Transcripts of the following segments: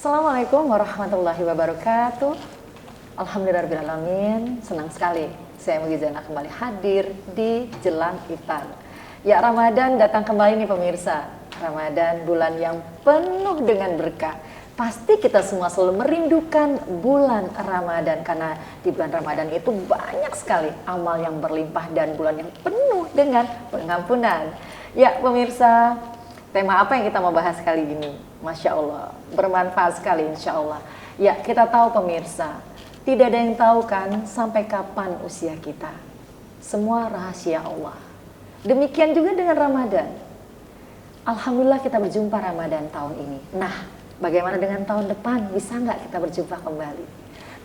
Assalamualaikum warahmatullahi wabarakatuh. Alhamdulillahirrahmanirrahim. Senang sekali saya Mugizana kembali hadir di Jelang Iftar. Ya, Ramadan datang kembali nih pemirsa. Ramadan bulan yang penuh dengan berkah. Pasti kita semua selalu merindukan bulan Ramadan karena di bulan Ramadan itu banyak sekali amal yang berlimpah dan bulan yang penuh dengan pengampunan. Ya pemirsa, tema apa yang kita mau bahas kali ini? Masya Allah, bermanfaat sekali insya Allah. Ya kita tahu pemirsa, tidak ada yang tahu kan sampai kapan usia kita. Semua rahasia Allah. Demikian juga dengan Ramadan. Alhamdulillah kita berjumpa Ramadan tahun ini. Nah, bagaimana dengan tahun depan? Bisa nggak kita berjumpa kembali?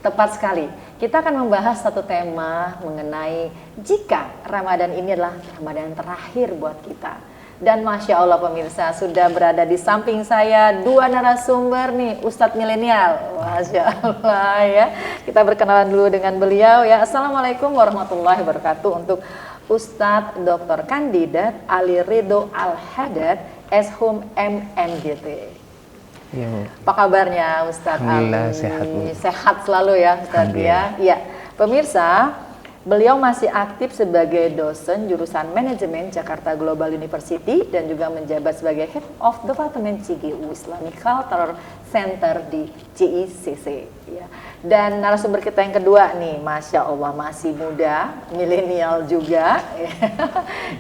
Tepat sekali, kita akan membahas satu tema mengenai jika Ramadan ini adalah Ramadan terakhir buat kita. Dan Masya Allah pemirsa, sudah berada di samping saya dua narasumber nih, Ustadz Milenial. Masya Allah ya. Kita berkenalan dulu dengan beliau ya. Assalamualaikum warahmatullahi wabarakatuh untuk Ustadz Dr. Kandidat Ali Ridho Al-Haddad, Shum MNGT. Ya. Apa kabarnya Ustadz Ali? Sehat, sehat selalu ya Ustadz ya. Ya, pemirsa, beliau masih aktif sebagai dosen jurusan Manajemen Jakarta Global University dan juga menjabat sebagai Head of Department CGU Islamic Cultural Center di CICC. Ya. Dan narasumber kita yang kedua nih, Masya Allah masih muda, milenial juga.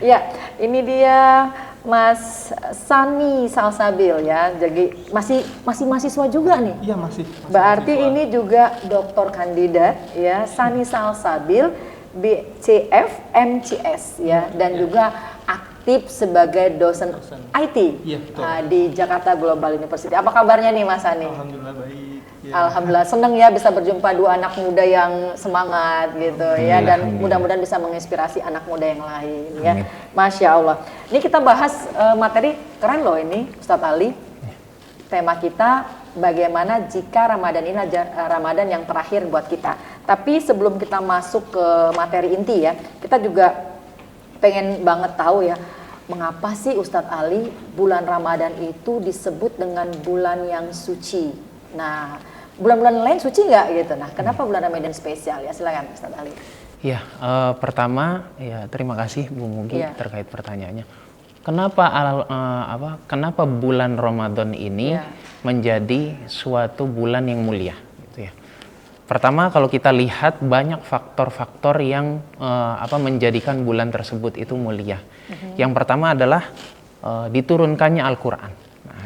Ya, ini dia Mas Sani Salsabil ya, jadi masih mahasiswa juga nih. Iya masih Berarti mahasiswa. ini juga doktor kandidat ya, Sani Salsabil BCF MCS ya, dan juga aktif sebagai dosen IT Iya, betul. Di Jakarta Global University. Apa kabarnya nih Mas Sani? Alhamdulillah baik. Ya. Alhamdulillah seneng ya bisa berjumpa dua anak muda yang semangat gitu ya, dan mudah-mudahan bisa menginspirasi anak muda yang lain ya. Masya Allah. Ini kita bahas materi keren loh ini Ustadz Ali. Tema kita bagaimana jika Ramadan ini Ramadan yang terakhir buat kita. Tapi sebelum kita masuk ke materi inti ya, kita juga pengen banget tahu ya, mengapa sih Ustadz Ali bulan Ramadan itu disebut dengan bulan yang suci. Nah, bulan-bulan lain suci nggak gitu? Nah, kenapa bulan Ramadan spesial ya? Silakan Ustadz Ali. Ya, pertama ya terima kasih Bu Mugi terkait pertanyaannya. Kenapa bulan Ramadan ini menjadi suatu bulan yang mulia? Gitu ya. Pertama, kalau kita lihat banyak faktor-faktor yang menjadikan bulan tersebut itu mulia. Yang pertama adalah diturunkannya Al-Quran. Nah,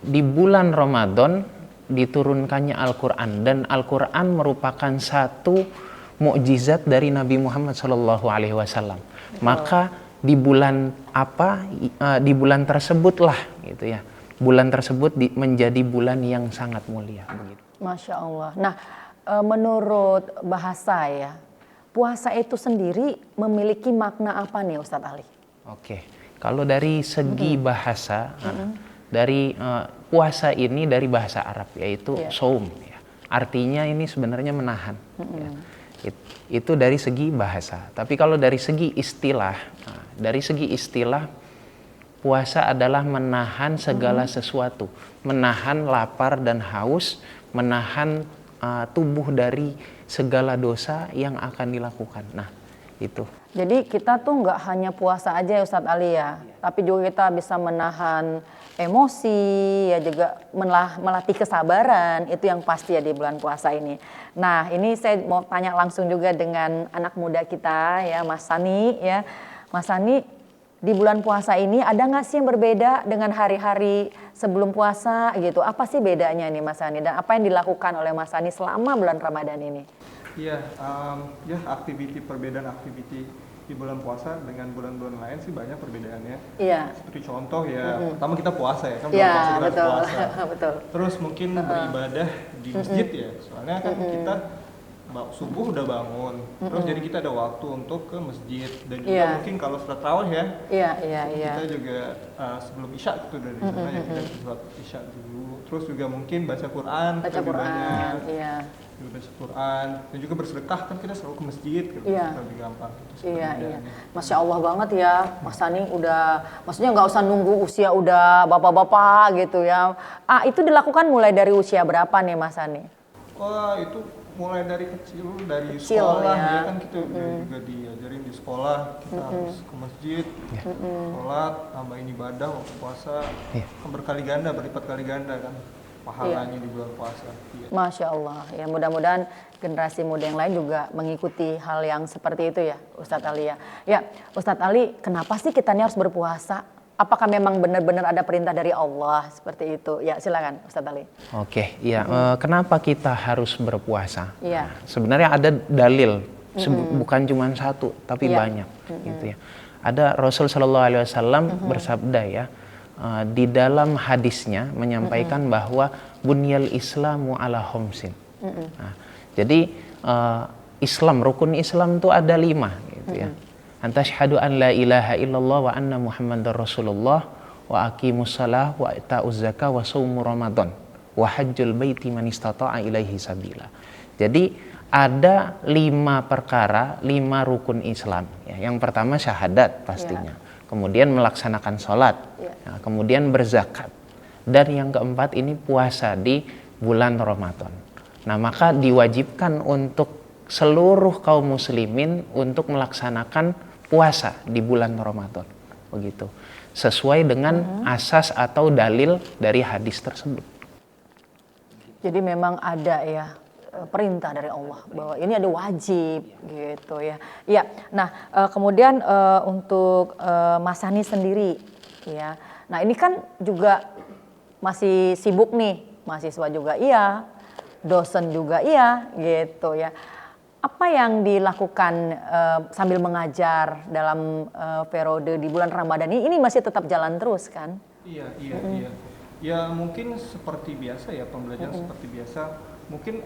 di bulan Ramadan diturunkannya Al-Quran, dan Al-Quran merupakan satu mukjizat dari Nabi Muhammad SAW. Maka di bulan di bulan tersebutlah gitu ya, bulan tersebut menjadi bulan yang sangat mulia begitu. Masya Allah. Nah, menurut bahasa ya, puasa itu sendiri memiliki makna apa nih Ustadz Ali? Oke, kalau dari segi bahasa, dari puasa ini dari bahasa Arab yaitu saum ya. Artinya ini sebenarnya menahan ya. Itu dari segi bahasa. Tapi kalau dari segi istilah, puasa adalah menahan segala sesuatu, menahan lapar dan haus, menahan tubuh dari segala dosa yang akan dilakukan. Nah, itu. Jadi kita tuh nggak hanya puasa aja ya Ustadz Ali ya, tapi juga kita bisa menahan emosi, ya juga melatih kesabaran, itu yang pasti ya di bulan puasa ini. Nah, ini saya mau tanya langsung juga dengan anak muda kita ya, Mas Sani ya. Mas Sani, di bulan puasa ini ada nggak sih yang berbeda dengan hari-hari sebelum puasa gitu? Apa sih bedanya nih Mas Sani, dan apa yang dilakukan oleh Mas Sani selama bulan Ramadan ini? Iya, perbedaan aktiviti di bulan puasa dengan bulan-bulan lain sih banyak perbedaannya. Iya. Seperti contoh ya, pertama kita puasa ya, kan bulan Iya, puasa kita harus betul. puasa. Betul. Terus mungkin beribadah di masjid ya, soalnya kan kita subuh udah bangun, terus jadi kita ada waktu untuk ke masjid dan juga Iya. mungkin kalau setelah tarawih ya, Iya. kita juga sebelum isya gitu dari sana ya kita sholat isya dulu, terus juga mungkin baca Quran, Baca lebih Quran, banyak, iya. juga baca Quran dan juga bersedekah kan kita selalu ke masjid gitu, Iya. lebih gampang. Gitu, Iya. perbedaannya. Masya Allah banget ya, Mas Sani udah, maksudnya nggak usah nunggu usia udah bapak-bapak gitu ya. Itu dilakukan mulai dari usia berapa nih Mas Sani? Wah itu mulai dari kecil, dari Kecil, sekolah ya. ya kan kita juga diajarin di sekolah kita harus ke masjid, sholat, tambahin ibadah waktu puasa, Iya. kan berkali ganda, berlipat kali ganda kan pahalanya di bulan puasa. Iya. Masya Allah, ya mudah-mudahan generasi muda yang lain juga mengikuti hal yang seperti itu ya Ustadz Ali ya. Ya Ustadz Ali, kenapa sih kita ini harus berpuasa? Apakah memang benar-benar ada perintah dari Allah seperti itu? Ya silakan Ustadz Ali. Oke, ya. Kenapa kita harus berpuasa? Iya. Sebenarnya ada dalil, bukan cuma satu, tapi Iya. banyak, gitu ya. Ada Rasul Shallallahu Alaihi Wasallam bersabda ya, di dalam hadisnya menyampaikan bahwa bunyal Islamu ala khomsin. Nah, jadi Islam, rukun Islam itu ada 5, gitu ya. Antashhadu an la ilaha illallah wa anna Muhammadar Rasulullah wa aqimus shalah wa ita'uz zakah wa shaumu Ramadan wa hajjul baiti man istata'a ilaihi sabila. Jadi ada 5 perkara, 5 rukun Islam. Ya, yang pertama syahadat pastinya. Kemudian melaksanakan sholat. Ya, kemudian berzakat. Dan yang keempat ini puasa di bulan Ramadan. Nah maka diwajibkan untuk seluruh kaum muslimin untuk melaksanakan puasa di bulan Ramadan, begitu. Sesuai dengan asas atau dalil dari hadis tersebut. Jadi memang ada ya perintah dari Allah bahwa ini ada wajib gitu ya. Iya. Nah, kemudian untuk Mas Sani sendiri ya. Nah, ini kan juga masih sibuk nih, mahasiswa juga iya, dosen juga iya gitu ya. Apa yang dilakukan sambil mengajar dalam periode di bulan Ramadan ini masih tetap jalan terus kan? Iya. Ya mungkin seperti biasa ya, pembelajaran seperti biasa. Mungkin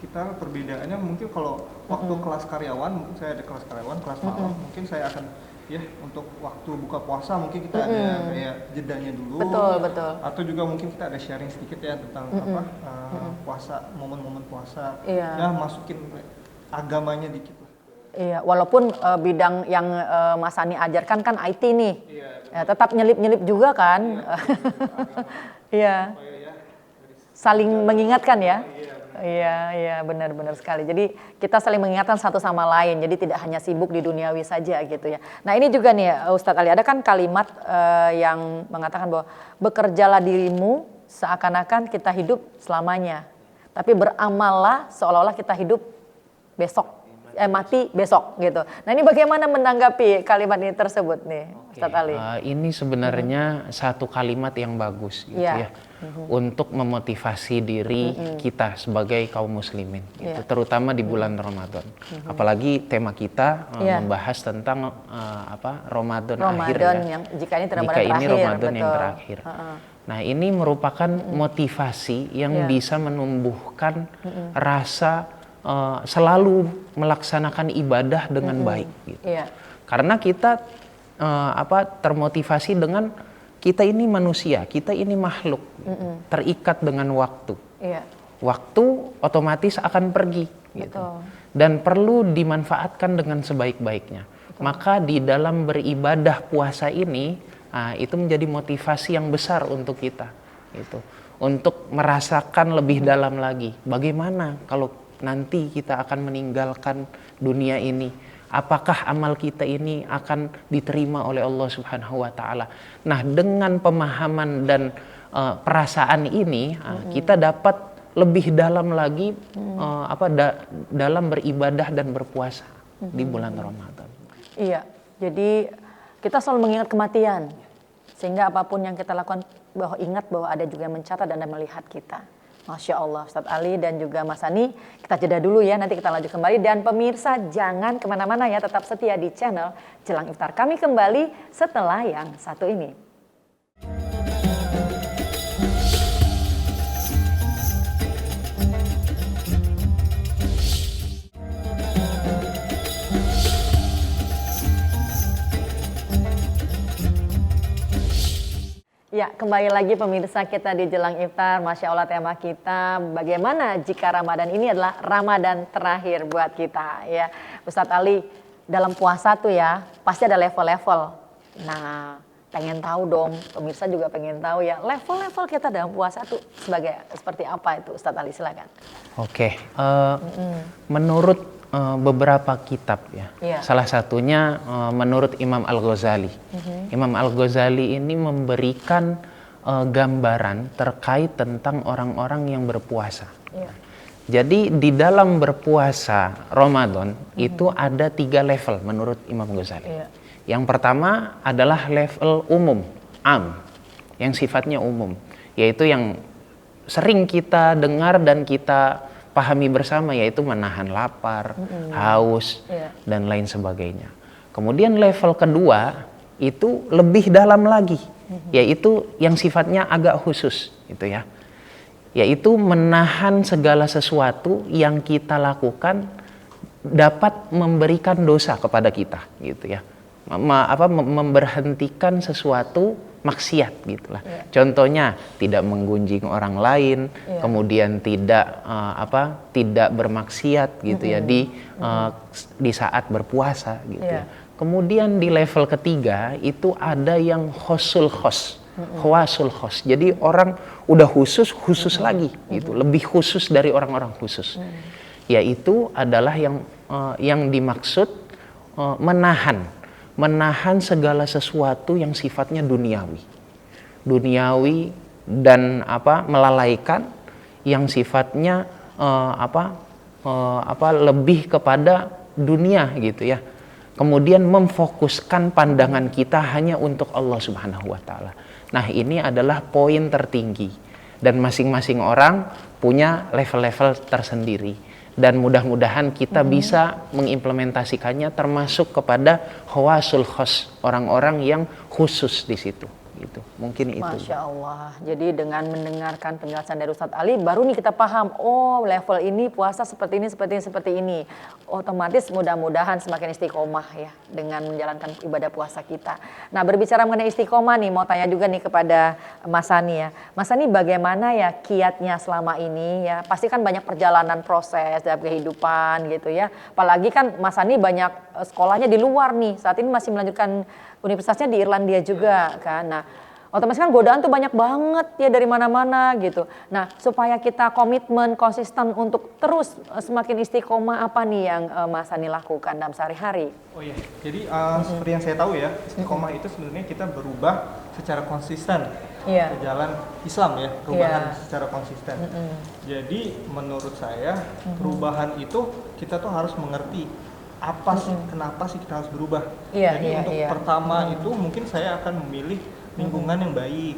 kita perbedaannya mungkin kalau waktu kelas karyawan, mungkin saya ada kelas karyawan, kelas malam, mungkin saya akan ya untuk waktu buka puasa mungkin kita ada kayak jedanya dulu. Betul. Atau juga mungkin kita ada sharing sedikit ya tentang puasa, momen-momen puasa. Iya. Ya masukin agamanya dikit lah. Iya, walaupun bidang yang Mas Sani ajarkan kan IT nih. Iya. Ya, tetap nyelip-nyelip juga kan. Iya. Saling mengingatkan ya. Iya, benar-benar sekali. Jadi kita saling mengingatkan satu sama lain. Jadi tidak hanya sibuk di duniawi saja gitu ya. Nah ini juga nih Ustadz Ali, ada kan kalimat yang mengatakan bahwa bekerjalah dirimu seakan-akan kita hidup selamanya. Tapi beramallah seolah-olah kita hidup mati besok gitu. Nah ini bagaimana menanggapi kalimat ini tersebut nih Ustadz Ali? Ini sebenarnya satu kalimat yang bagus gitu ya. Untuk memotivasi diri kita sebagai kaum muslimin gitu, terutama di bulan Ramadan. Apalagi tema kita membahas tentang Ramadan akhir ya. Yang jika ini Ramadan yang terakhir. Nah, ini merupakan motivasi yang bisa menumbuhkan rasa selalu melaksanakan ibadah dengan baik gitu. Karena kita termotivasi dengan kita ini manusia, kita ini makhluk, terikat dengan waktu. Waktu otomatis akan pergi, gitu. Dan perlu dimanfaatkan dengan sebaik-baiknya. Maka di dalam beribadah puasa ini, itu menjadi motivasi yang besar untuk kita, gitu. Untuk merasakan lebih dalam lagi, bagaimana kalau nanti kita akan meninggalkan dunia ini. Apakah amal kita ini akan diterima oleh Allah Subhanahu wa taala? Nah, dengan pemahaman dan perasaan ini kita dapat lebih dalam lagi dalam beribadah dan berpuasa di bulan Ramadan. Iya. Jadi kita selalu mengingat kematian. Sehingga apapun yang kita lakukan ingat bahwa ada juga yang mencatat dan ada melihat kita. Masya Allah, Ustadz Ali dan juga Mas Sani, kita jeda dulu ya, nanti kita lanjut kembali. Dan pemirsa jangan kemana-mana ya, tetap setia di channel Jelang Iftar. Kami kembali setelah yang satu ini. Ya, kembali lagi pemirsa kita di Jelang Iftar. Masya Allah, tema kita bagaimana jika Ramadan ini adalah Ramadan terakhir buat kita ya. Ustadz Ali, dalam puasa tuh ya pasti ada level-level. Nah, pengen tahu dong, pemirsa juga pengen tahu ya, level-level kita dalam puasa tuh seperti apa itu, Ustadz Ali, silakan. Oke, menurut beberapa kitab ya. Iya. Salah satunya menurut Imam Al-Ghazali. Imam Al-Ghazali ini memberikan gambaran terkait tentang orang-orang yang berpuasa. Iya. Jadi di dalam berpuasa Ramadan itu ada 3 level menurut Imam Ghazali. Iya. Yang pertama adalah level umum, yang sifatnya umum, yaitu yang sering kita dengar dan kita pahami bersama, yaitu menahan lapar, haus, dan lain sebagainya. Kemudian level kedua itu lebih dalam lagi, yaitu yang sifatnya agak khusus, gitu ya. Yaitu menahan segala sesuatu yang kita lakukan dapat memberikan dosa kepada kita, gitu ya. Memberhentikan sesuatu maksiat gitulah. Contohnya tidak menggunjing orang lain, kemudian tidak tidak bermaksiat gitu ya di saat berpuasa gitu ya. Kemudian di level ketiga itu ada yang khawasul khos. Jadi orang udah khusus lagi gitu, lebih khusus dari orang-orang khusus. Yaitu adalah yang dimaksud menahan segala sesuatu yang sifatnya duniawi dan melalaikan yang sifatnya lebih kepada dunia gitu ya. Kemudian memfokuskan pandangan kita hanya untuk Allah Subhanahu wa taala. Nah, ini adalah poin tertinggi dan masing-masing orang punya level-level tersendiri. Dan mudah-mudahan kita bisa mengimplementasikannya termasuk kepada khawasul khos, orang-orang yang khusus di situ. Gitu. Mungkin itu. Masya Allah. Jadi dengan mendengarkan penjelasan dari Ustadz Ali, baru nih kita paham, oh level ini puasa seperti ini. Otomatis mudah-mudahan semakin istiqomah ya dengan menjalankan ibadah puasa kita. Nah, berbicara mengenai istiqomah nih, mau tanya juga nih kepada Mas Sani ya. Mas Sani, bagaimana ya kiatnya selama ini ya? Pasti kan banyak perjalanan proses dalam kehidupan gitu ya. Apalagi kan Mas Sani banyak sekolahnya di luar nih. Saat ini masih melanjutkan universitasnya di Irlandia juga kan. Nah, otomatis kan godaan tuh banyak banget ya dari mana-mana gitu. Nah, supaya kita komitmen, konsisten untuk terus semakin istiqomah, apa nih yang Mas Sani lakukan dalam sehari-hari? Oh iya, jadi seperti yang saya tahu ya, istiqomah itu sebenarnya kita berubah secara konsisten ke jalan Islam ya, perubahan secara konsisten. Jadi menurut saya perubahan itu kita tuh harus mengerti apa sih, kenapa sih kita harus berubah. Jadi untuk pertama itu mungkin saya akan memilih lingkungan yang baik.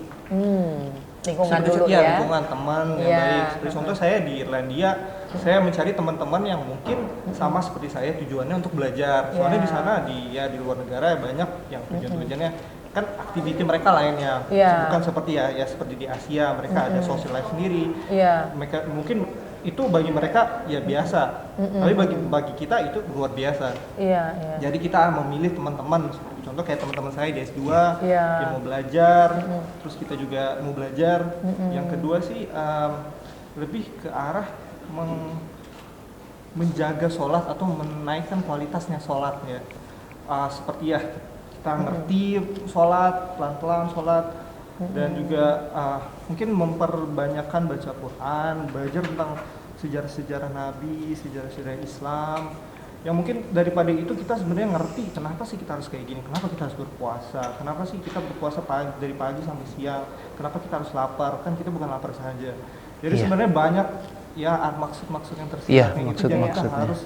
Lingkungan dulu ya. Lingkungan teman yang baik. Seperti contoh saya di Irlandia, saya mencari teman-teman yang mungkin sama seperti saya, tujuannya untuk belajar. Soalnya di sana di luar negara banyak yang tujuannya kan aktiviti mereka lainnya. Bukan seperti seperti di Asia, mereka ada social life sendiri. Mereka mungkin itu bagi mereka ya biasa, tapi bagi kita itu luar biasa. Jadi kita memilih teman-teman, contoh kayak teman-teman saya di S2 yang mau belajar, terus kita juga mau belajar. Yang kedua sih lebih ke arah menjaga sholat atau menaikkan kualitasnya sholat ya. Seperti ya kita ngerti sholat, pelan-pelan sholat. Dan juga mungkin memperbanyakkan baca Quran, belajar tentang sejarah-sejarah Nabi, sejarah-sejarah Islam. Yang mungkin daripada itu kita sebenarnya ngerti kenapa sih kita harus kayak gini, kenapa kita harus berpuasa, kenapa sih kita berpuasa dari pagi sampai siang, kenapa kita harus lapar, kan kita bukan lapar saja. Jadi sebenarnya banyak ya maksud-maksud yang tersirat itu, jadi kita harus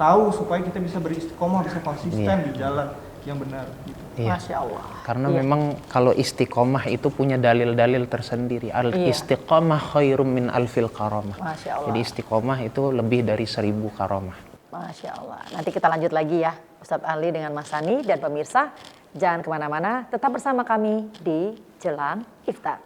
tahu supaya kita bisa beristiqomah, bisa konsisten di jalan yang benar gitu. Masya Allah. Karena memang kalau istiqomah itu punya dalil-dalil tersendiri. Al-istiqomah khairum min alfil karamah. Masya Allah. Jadi istiqomah itu lebih dari 1000 karamah. Masya Allah. Nanti kita lanjut lagi ya, Ustadz Ali dengan Mas Sani, dan pemirsa jangan kemana-mana, tetap bersama kami di Jelang Iftar.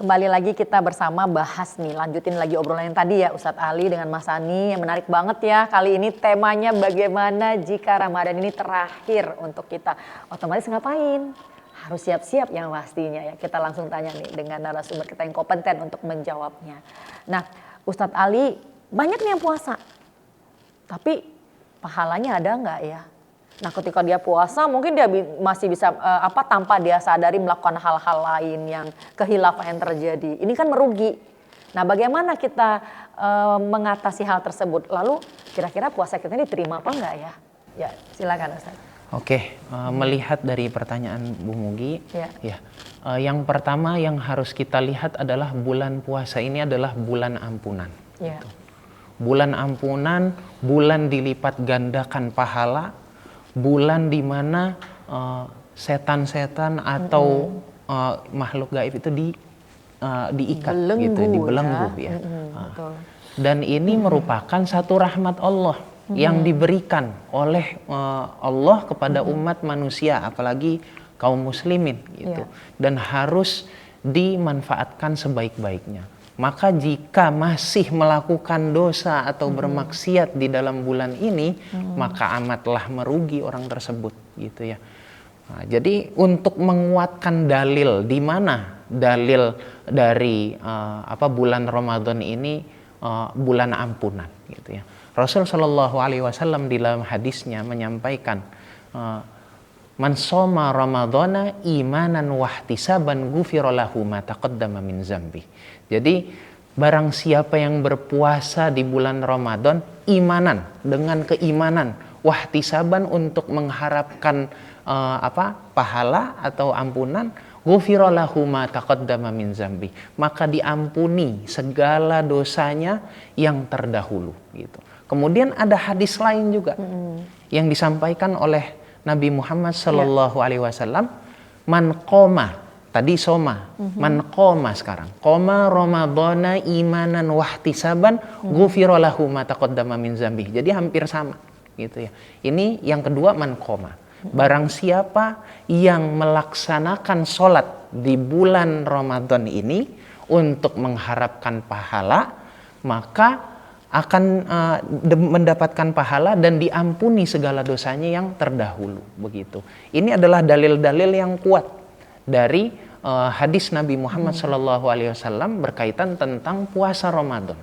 kembali lagi kita bersama bahas nih, lanjutin lagi obrolan yang tadi ya Ustadz Ali dengan Mas Ani, yang menarik banget ya. Kali ini temanya bagaimana jika Ramadan ini terakhir untuk kita, otomatis ngapain? Harus siap-siap yang pastinya ya. Kita langsung tanya nih dengan narasumber kita yang kompeten untuk menjawabnya. Nah, Ustadz Ali, banyak nih yang puasa, tapi pahalanya ada nggak ya? Nah, ketika dia puasa mungkin dia masih bisa tanpa dia sadari melakukan hal-hal lain yang kehilafan yang terjadi. Ini kan merugi. Nah, bagaimana kita mengatasi hal tersebut? Lalu kira-kira puasa kita diterima apa enggak ya? Ya, silakan Ustaz. Oke, melihat dari pertanyaan Bu Mugi, yang pertama yang harus kita lihat adalah bulan puasa ini adalah bulan ampunan. Ya. Bulan ampunan, bulan dilipat gandakan pahala, bulan di mana setan-setan atau makhluk gaib itu diikat, gitu, dibelenggu ya. Dan ini merupakan satu rahmat Allah yang diberikan oleh Allah kepada umat manusia, apalagi kaum muslimin gitu. Dan harus dimanfaatkan sebaik-baiknya. Maka jika masih melakukan dosa atau bermaksiat di dalam bulan ini, maka amatlah merugi orang tersebut, gitu ya. Nah, jadi untuk menguatkan dalil, di mana dalil dari bulan Ramadan ini bulan ampunan, gitu ya. Rasul Shallallahu Alaihi Wasallam di dalam hadisnya menyampaikan, man shoma Ramadana imanan wahtisaban ghufira lahu ma taqaddama min zambi. Jadi barang siapa yang berpuasa di bulan Ramadan imanan, dengan keimanan, wahtisaban untuk mengharapkan pahala atau ampunan, ghufira lahu ma taqaddama min zambi, maka diampuni segala dosanya yang terdahulu, gitu. Kemudian ada hadis lain juga yang disampaikan oleh Nabi Muhammad Sallallahu Alaihi Wasallam, man qoma, tadi soma, man qoma sekarang, qoma Ramadana imanan wahtisaban, ghufira lahu ma taqaddama min zambi. Jadi hampir sama, gitu ya. Ini yang kedua, man qoma. Barang siapa yang melaksanakan sholat di bulan Ramadan ini untuk mengharapkan pahala, maka akan mendapatkan pahala dan diampuni segala dosanya yang terdahulu, begitu. Ini adalah dalil-dalil yang kuat dari hadis Nabi Muhammad SAW berkaitan tentang puasa Ramadan.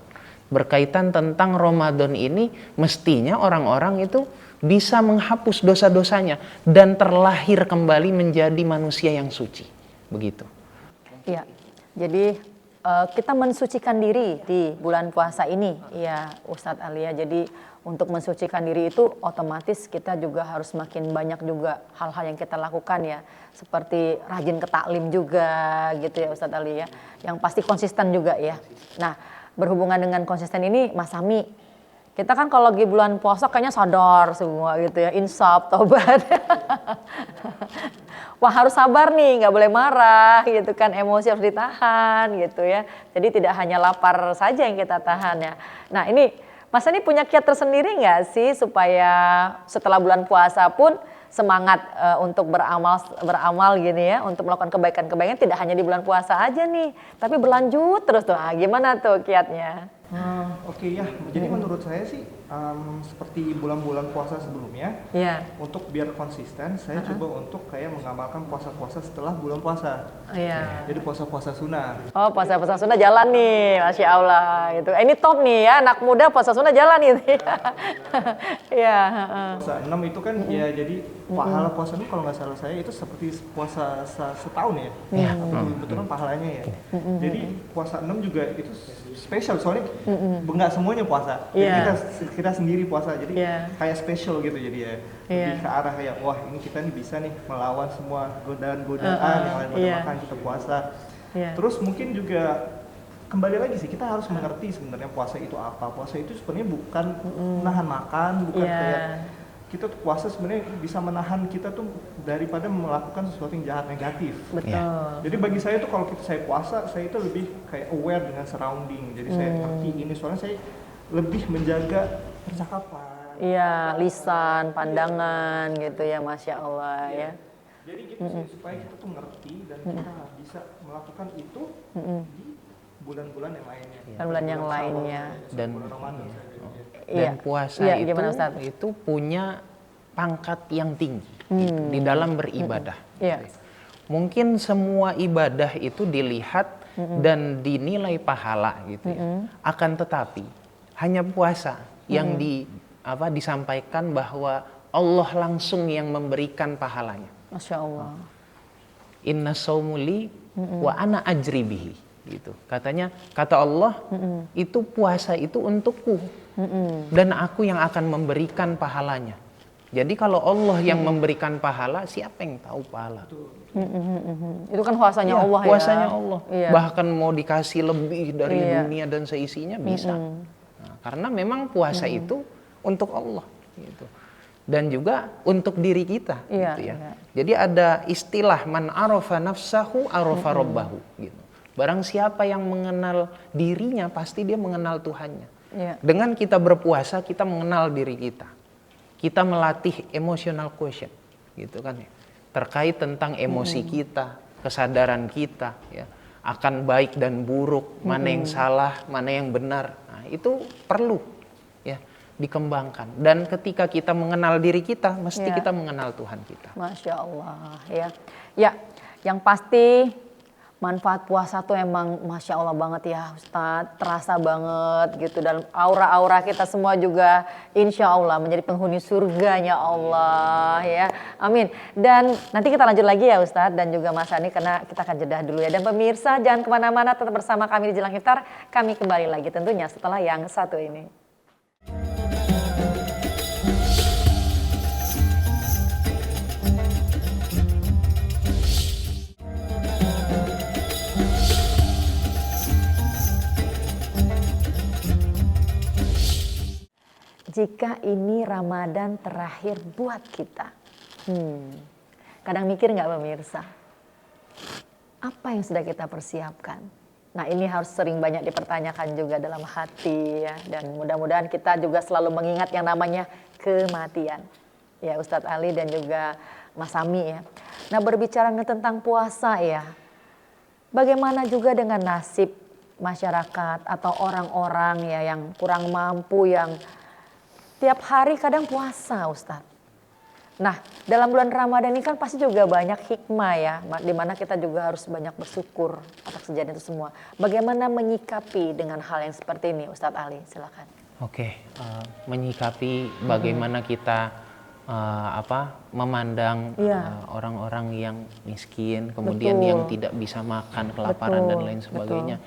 Berkaitan tentang Ramadan ini mestinya orang-orang itu bisa menghapus dosa-dosanya dan terlahir kembali menjadi manusia yang suci, begitu. Iya, jadi kita mensucikan diri di bulan puasa ini, ya Ustadz Alia. Jadi untuk mensucikan diri itu otomatis kita juga harus makin banyak juga hal-hal yang kita lakukan ya. Seperti rajin ke taklim juga gitu ya Ustadz Alia. Yang pasti konsisten juga ya. Nah, berhubungan dengan konsisten ini Mas Sami, kita kan kalau lagi bulan puasa kayaknya sadar semua gitu ya, insaf, taubat. Wah, harus sabar nih, nggak boleh marah gitu kan, emosi harus ditahan gitu ya. Jadi tidak hanya lapar saja yang kita tahan ya. Nah ini Mas ini punya kiat tersendiri nggak sih supaya setelah bulan puasa pun semangat untuk beramal gini ya, untuk melakukan kebaikan-kebaikan tidak hanya di bulan puasa aja nih, tapi berlanjut terus tuh. Gimana tuh kiatnya? Oke ya, jadi menurut saya sih seperti bulan-bulan puasa sebelumnya, untuk biar konsisten, saya coba untuk kayak mengamalkan puasa-puasa setelah bulan puasa. Jadi puasa-puasa sunnah. Oh, puasa-puasa sunnah jalan nih, Masya Allah gitu. Ini top nih ya, anak muda puasa sunnah jalan gitu. Puasa 6 itu kan ya, jadi pahala puasa itu kalau nggak salah saya itu seperti puasa setahun ya. Betul-betul pahalanya ya. Jadi puasa 6 juga itu spesial soalnya nggak semuanya puasa. Jadi kita sendiri puasa, jadi kayak spesial gitu, jadi ya lebih ke arah kayak wah ini kita nih bisa nih melawan semua godaan-godaan yang lain pada makan kita puasa. Terus mungkin juga kembali lagi sih, kita harus mengerti sebenarnya puasa itu apa. Puasa itu sebenarnya bukan menahan makan, bukan kayak kita tuh puasa sebenarnya bisa menahan kita tuh daripada melakukan sesuatu yang jahat, negatif. Betul. Jadi bagi saya tuh kalau saya puasa, saya itu lebih kayak aware dengan surrounding. Jadi saya ngerti ini, soalnya saya lebih menjaga percakapan. Lisan, pandangan gitu ya, Masya Allah ya. Jadi gitu sih, supaya kita tuh ngerti dan kita bisa melakukan itu di bulan-bulan yang lainnya. Dan bulan yang lainnya. Dan bulan Ramadan saya bilang. Dan puasa Iya, gimana, Ustaz? itu punya pangkat yang tinggi gitu, di dalam beribadah. Iya. Mungkin semua ibadah itu dilihat dan dinilai pahala gitu ya. Akan tetapi hanya puasa yang disampaikan bahwa Allah langsung yang memberikan pahalanya. Masya Allah. Inna saumuli wa ana ajri bihi gitu. Kata Allah, itu puasa itu untukku. Dan aku yang akan memberikan pahalanya. Jadi kalau Allah yang memberikan pahala, siapa yang tahu pahala? Itu kan puasanya Allah ya. Puasanya Allah. Iya. Bahkan mau dikasih lebih dari dunia dan seisinya bisa. Nah, karena memang puasa itu untuk Allah gitu. Dan juga untuk diri kita Iya, gitu ya. iya. Jadi ada istilah man arafa nafsahu arafa rabbahu gitu. Barang siapa yang mengenal dirinya pasti dia mengenal Tuhannya. Iya. Dengan kita berpuasa kita mengenal diri kita. Kita melatih emotional quotient gitu kan ya. Terkait tentang emosi kita, kesadaran kita ya, akan baik dan buruk, mana yang salah, mana yang benar. Nah, itu perlu ya dikembangkan. Dan ketika kita mengenal diri kita, mesti kita mengenal Tuhan kita. Masya Allah ya. Ya, yang pasti manfaat puasa tuh emang Masya Allah banget ya Ustadz. Terasa banget gitu dalam aura-aura kita semua juga insya Allah menjadi penghuni surganya Allah ya. Amin. Dan nanti kita lanjut lagi ya Ustadz dan juga Mas Hani karena kita akan jeda dulu ya. Dan pemirsa jangan kemana-mana, tetap bersama kami di Jelang Iftar. Kami kembali lagi tentunya setelah yang satu ini. Jika ini Ramadan terakhir buat kita, kadang mikir nggak pemirsa, apa yang sudah kita persiapkan? Nah ini harus sering banyak dipertanyakan juga dalam hati ya, dan mudah-mudahan kita juga selalu mengingat yang namanya kematian. Ya Ustadz Ali dan juga Mas Ami ya. Nah berbicara tentang puasa ya, bagaimana juga dengan nasib masyarakat atau orang-orang ya yang kurang mampu yang tiap hari kadang puasa Ustadz. Nah dalam bulan Ramadan ini kan pasti juga banyak hikmah ya. Dimana kita juga harus banyak bersyukur atas kejadian itu semua. Bagaimana menyikapi dengan hal yang seperti ini Ustadz Ali, silakan. Oke, menyikapi bagaimana kita memandang orang-orang yang miskin, kemudian yang tidak bisa makan, kelaparan dan lain sebagainya.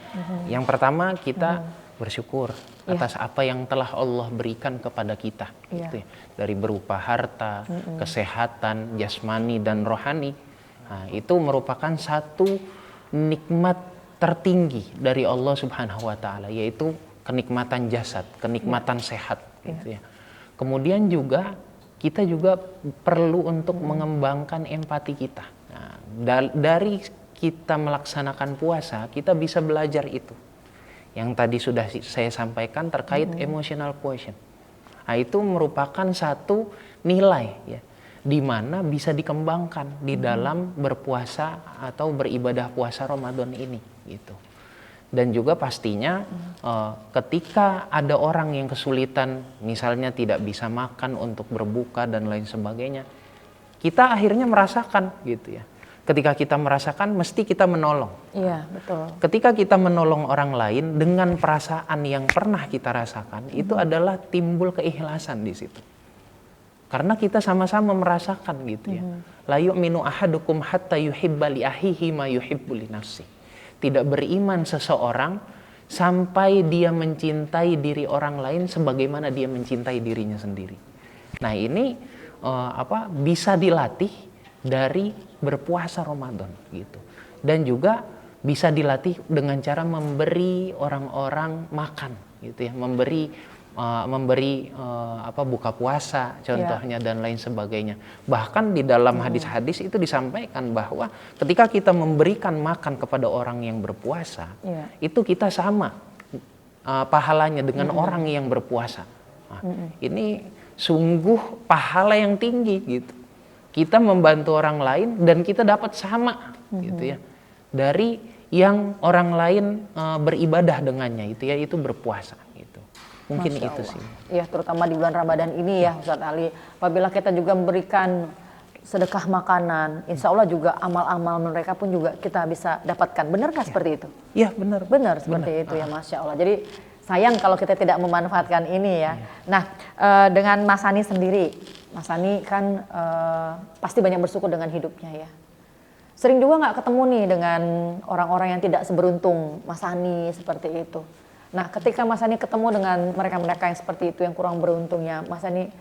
Yang pertama kita bersyukur atas apa yang telah Allah berikan kepada kita, gitu ya. Dari berupa harta, kesehatan, jasmani dan rohani. Nah, itu merupakan satu nikmat tertinggi dari Allah Subhanahu wa taala, yaitu kenikmatan jasad, kenikmatan sehat gitu ya. Kemudian juga kita juga perlu untuk mengembangkan empati kita. Nah, dari kita melaksanakan puasa, kita bisa belajar itu. Yang tadi sudah saya sampaikan terkait emotional quotient. Nah, itu merupakan satu nilai ya, di mana bisa dikembangkan di dalam berpuasa atau beribadah puasa Ramadan ini gitu. Dan juga pastinya ketika ada orang yang kesulitan, misalnya tidak bisa makan untuk berbuka dan lain sebagainya, kita akhirnya merasakan gitu ya. Ketika kita merasakan, mesti kita menolong. Iya, betul. Ketika kita menolong orang lain dengan perasaan yang pernah kita rasakan, itu adalah timbul keikhlasan di situ. Karena kita sama-sama merasakan gitu ya. La yu'minu ahadukum hatta yuhibba li ahihi ma yuhibbu li nafsi. Tidak beriman seseorang sampai dia mencintai diri orang lain sebagaimana dia mencintai dirinya sendiri. Nah, ini bisa dilatih dari berpuasa Ramadan gitu. Dan juga bisa dilatih dengan cara memberi orang-orang makan gitu ya, memberi buka puasa contohnya dan lain sebagainya. Bahkan di dalam hadis-hadis itu disampaikan bahwa ketika kita memberikan makan kepada orang yang berpuasa, itu kita sama pahalanya dengan orang yang berpuasa. Nah, ini sungguh pahala yang tinggi gitu. Kita membantu orang lain dan kita dapat sama gitu ya. Dari yang orang lain beribadah dengannya itu ya, itu berpuasa gitu. Mungkin Masya itu Allah. sih. Ya, terutama di bulan Ramadan ini ya Ustadz Ali. Apabila kita juga memberikan sedekah makanan, insya Allah juga amal-amal mereka pun juga kita bisa dapatkan. Benar nggak seperti itu? Iya benar. Benar seperti itu ya, Masya Allah. Jadi sayang kalau kita tidak memanfaatkan ini ya. Nah, dengan Mas Hani sendiri, Mas Hani kan pasti banyak bersyukur dengan hidupnya ya. Sering juga nggak ketemu nih dengan orang-orang yang tidak seberuntung Mas Hani seperti itu. Nah, ketika Mas Hani ketemu dengan mereka-mereka yang seperti itu, yang kurang beruntungnya, Mas Hani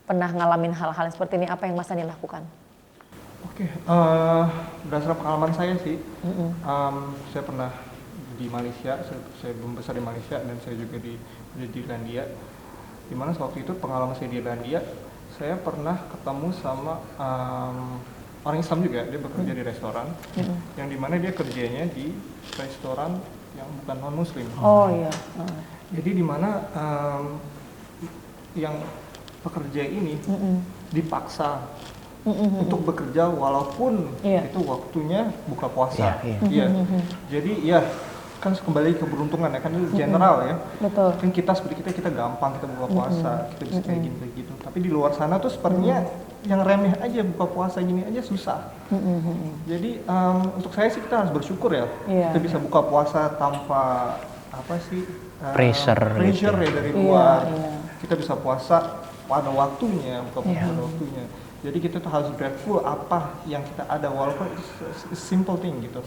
pernah ngalamin hal-hal seperti ini, apa yang Mas Hani lakukan? Oke, berdasarkan pengalaman saya sih, saya pernah di Malaysia, saya membesar di Malaysia dan saya juga di Irlandia. Dimana waktu itu pengalaman saya di Irlandia, saya pernah ketemu sama orang Islam juga, dia bekerja di restoran, yang dimana dia kerjanya di restoran yang bukan non Muslim. Oh iya. Jadi dimana yang pekerja ini dipaksa untuk bekerja walaupun itu waktunya buka puasa. Iya. Jadi ya kan kembali ke beruntungan ya, kan itu general ya. Betul. Kan kita seperti kita gampang kita buka puasa, kita bisa kayak gitu. Tapi di luar sana tuh sepertinya yang remeh aja buka puasa gini aja susah. Jadi untuk saya sih kita harus bersyukur ya. Kita bisa buka puasa tanpa apa sih Pressure gitu. Ya dari luar. Kita bisa puasa pada waktunya, buka puasa pada waktunya. Jadi kita tuh harus grateful apa yang kita ada walaupun it's simple thing gitu.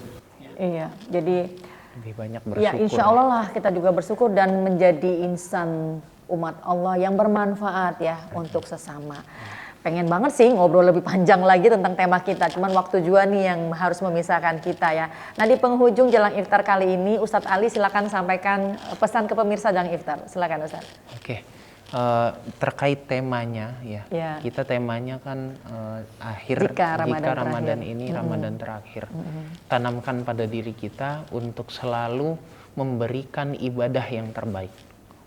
Iya, jadi Lebih banyak bersyukur. ya insya Allah lah kita juga bersyukur dan menjadi insan umat Allah yang bermanfaat ya untuk sesama. Pengen banget sih ngobrol lebih panjang lagi tentang tema kita, cuman waktu juga nih yang harus memisahkan kita ya. Nah di penghujung jelang iftar kali ini, Ustadz Ali silakan sampaikan pesan ke pemirsa jelang iftar. Silakan Ustadz. Oke. Terkait temanya ya, kita temanya kan jika Ramadan ini Ramadan terakhir, tanamkan pada diri kita untuk selalu memberikan ibadah yang terbaik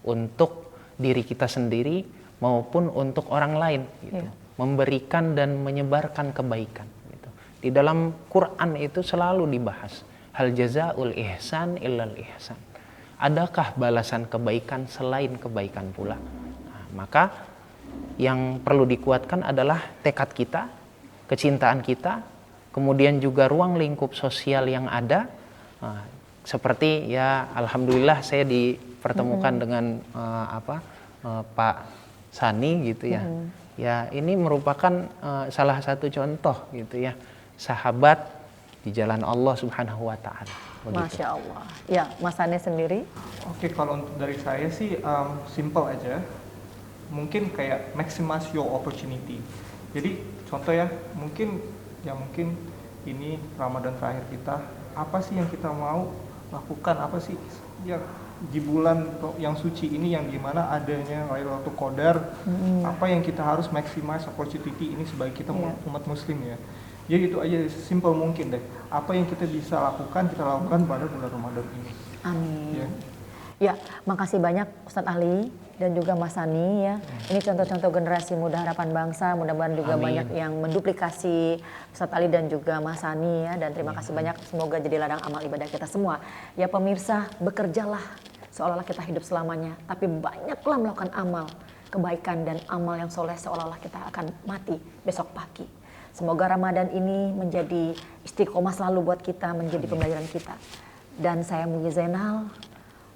untuk diri kita sendiri maupun untuk orang lain gitu. Memberikan dan menyebarkan kebaikan gitu. Di dalam Quran itu selalu dibahas hal jazaul ihsan illal ihsan. Adakah balasan kebaikan selain kebaikan pula? Maka yang perlu dikuatkan adalah tekad kita, kecintaan kita, kemudian juga ruang lingkup sosial yang ada. Seperti ya alhamdulillah saya dipertemukan dengan Pak Sani gitu ya. Ya ini merupakan salah satu contoh gitu ya, sahabat di jalan Allah Subhanahu wa taala. Masya Allah. Ya, Mas Sani sendiri? Oke, kalau untuk dari saya sih simple aja. Mungkin kayak maximize your opportunity. Jadi contoh ya, mungkin ini Ramadan terakhir kita, apa sih yang kita mau lakukan, apa sih ya di bulan yang suci ini yang dimana adanya Lailatul Qadar, apa yang kita harus maximize opportunity ini sebagai kita umat muslim ya. Jadi itu aja simple mungkin deh. Apa yang kita bisa lakukan, kita lakukan pada bulan Ramadan ini. Amin. Ya, makasih banyak Ustadz Ali dan juga Mas Sani ya. Ini contoh-contoh generasi muda harapan bangsa. Mudah-mudahan juga banyak yang menduplikasi Ustadz Ali dan juga Mas Sani ya. Dan terima kasih banyak. Semoga jadi ladang amal ibadah kita semua. Ya pemirsa, bekerjalah seolah-olah kita hidup selamanya. Tapi banyaklah melakukan amal kebaikan dan amal yang soleh seolah-olah kita akan mati besok pagi. Semoga Ramadan ini menjadi istiqomah selalu buat kita, menjadi pembelajaran kita. Dan saya Mugi Zainal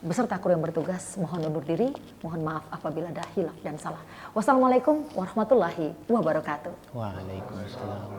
beserta kru yang bertugas mohon undur diri, mohon maaf apabila ada hilaf dan salah. Wassalamualaikum warahmatullahi wabarakatuh. Waalaikumsalam.